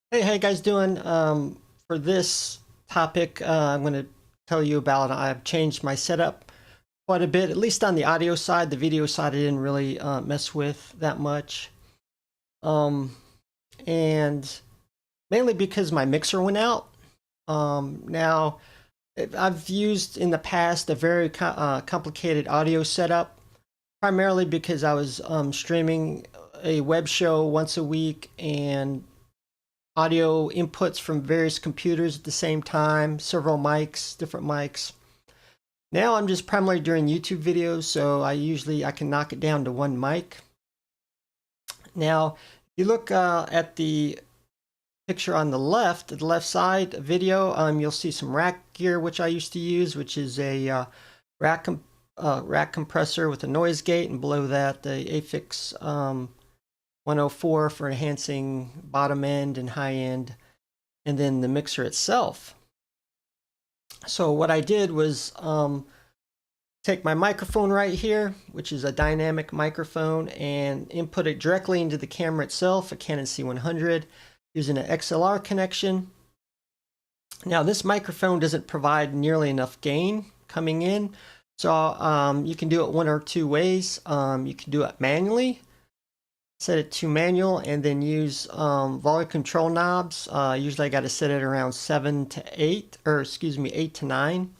Hey, how you guys doing? For this topic, I'm going to tell you about I've changed my setup quite a bit, at least on the audio side. The video side I didn't really mess with that much. Um, and mainly because my mixer went out. Now, I've used in the past a very complicated audio setup, primarily because I was streaming a web show once a week and audio inputs from various computers at the same time, several mics, different mics. Now I'm just primarily doing YouTube videos, so I can knock it down to one mic. Now, if you look at the picture on the left side video, you'll see some rack gear which I used to use, which is a rack compressor with a noise gate, and below that the Afix 104 for enhancing bottom end and high end, and then the mixer itself. So what I did was take my microphone right here, which is a dynamic microphone, and input it directly into the camera itself, a Canon C100, using an XLR connection. Now this microphone doesn't provide nearly enough gain coming in, so you can do it one or two ways. You can do it manually, set it to manual, and then use volume control knobs. Usually I got to set it around 7 to 8, or excuse me, 8 to 9.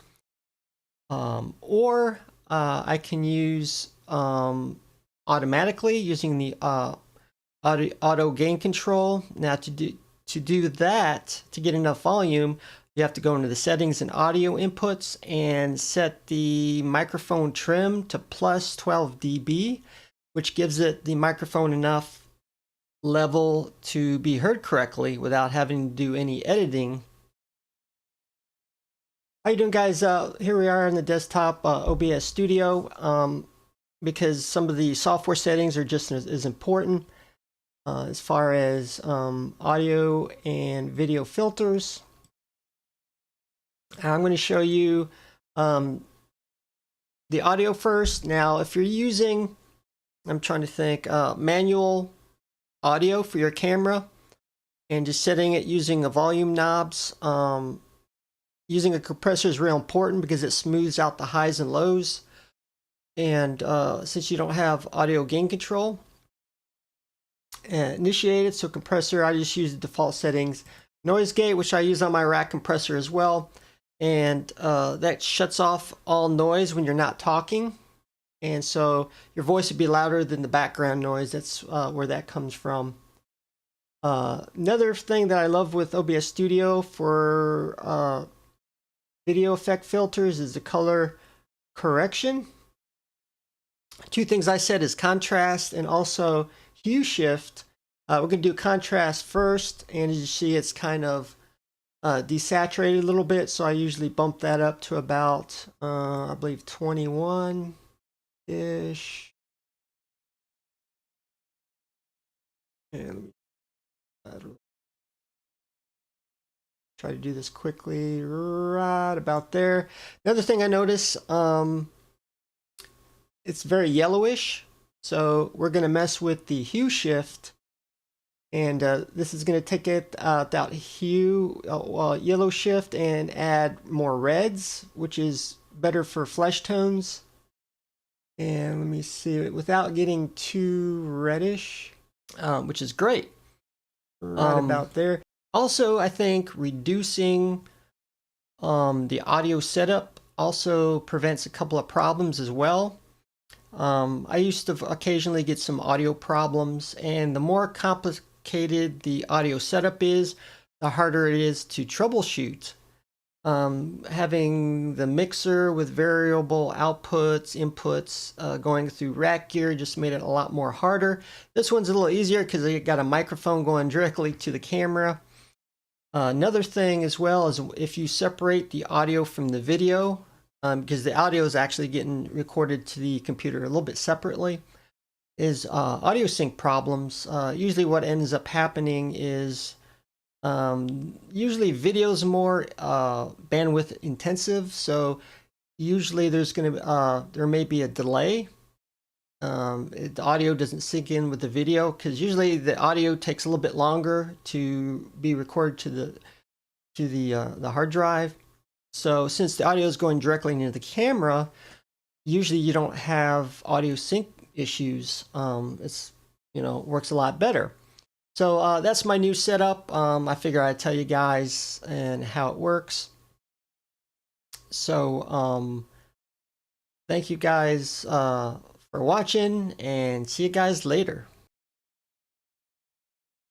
Or I can use automatically using the auto gain control. Now to do that, to get enough volume, you have to go into the settings and audio inputs and set the microphone trim to plus 12 dB, which gives it the microphone enough level to be heard correctly without having to do any editing. How you doing, guys? Here we are on the desktop OBS Studio, because some of the software settings are just as important as far as audio and video filters. I'm going to show you the audio first. Now, if you're using, I'm trying to think, manual audio for your camera and just setting it using the volume knobs, using a compressor is real important because it smooths out the highs and lows. And since you don't have audio gain control initiated, so compressor, I just use the default settings. Noise gate, which I use on my rack compressor as well. And that shuts off all noise when you're not talking. And so your voice would be louder than the background noise. That's where that comes from. Another thing that I love with OBS Studio for video effect filters is the color correction. Two things I said is contrast and also hue shift. We're going to do contrast first, and as you see, it's kind of desaturated a little bit, so I usually bump that up to about, I believe, 21-ish. And try to do this quickly, right about there. Another thing I notice, it's very yellowish, so we're going to mess with the hue shift, and this is going to take it that hue yellow shift and add more reds, which is better for flesh tones. And let me see, without getting too reddish, which is great, right about there. Also, I think reducing the audio setup also prevents a couple of problems as well. I used to occasionally get some audio problems, and the more complicated the audio setup is, the harder it is to troubleshoot. Having the mixer with variable outputs, inputs, going through rack gear just made it a lot more harder. This one's a little easier because I got a microphone going directly to the camera. Another thing as well is if you separate the audio from the video, because the audio is actually getting recorded to the computer a little bit separately, is audio sync problems. Usually what ends up happening is usually video's more bandwidth intensive, so usually there's going to there may be a delay The audio doesn't sync in with the video, because usually the audio takes a little bit longer to be recorded to the hard drive. So since the audio is going directly into the camera, usually you don't have audio sync issues. It's, works a lot better. So that's my new setup. I figure I'd tell you guys and how it works. So thank you guys for watching, and see you guys later.